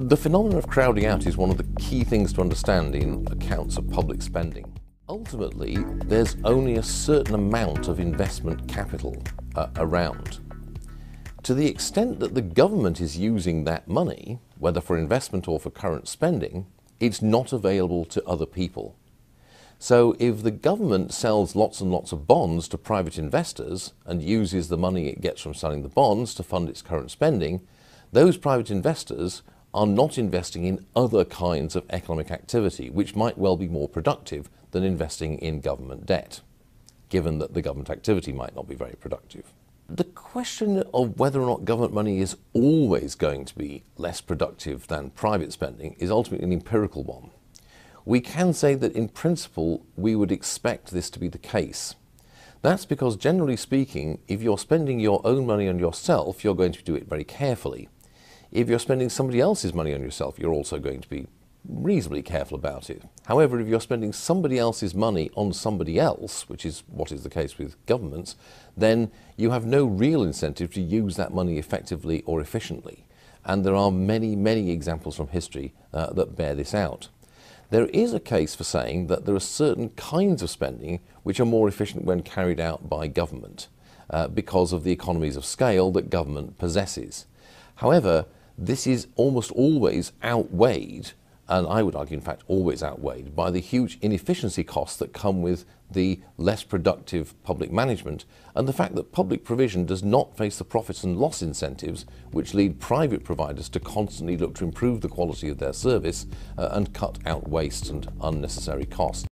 The phenomenon of crowding out is one of the key things to understand in accounts of public spending. Ultimately, there's only a certain amount of investment capital around. To the extent that the government is using that money, whether for investment or for current spending, it's not available to other people. So if the government sells lots and lots of bonds to private investors and uses the money it gets from selling the bonds to fund its current spending, those private investors are not investing in other kinds of economic activity, which might well be more productive than investing in government debt, given that the government activity might not be very productive. The question of whether or not government money is always going to be less productive than private spending is ultimately an empirical one. We can say that in principle we would expect this to be the case. That's because, generally speaking, if you're spending your own money on yourself, you're going to do it very carefully. If you're spending somebody else's money on yourself, you're also going to be reasonably careful about it. However, if you're spending somebody else's money on somebody else, which is what is the case with governments, then you have no real incentive to use that money effectively or efficiently. And there are many, many examples from history that bear this out. There is a case for saying that there are certain kinds of spending which are more efficient when carried out by government because of the economies of scale that government possesses. However, this is almost always outweighed, and I would argue in fact always outweighed, by the huge inefficiency costs that come with the less productive public management and the fact that public provision does not face the profits and loss incentives which lead private providers to constantly look to improve the quality of their service and cut out waste and unnecessary costs.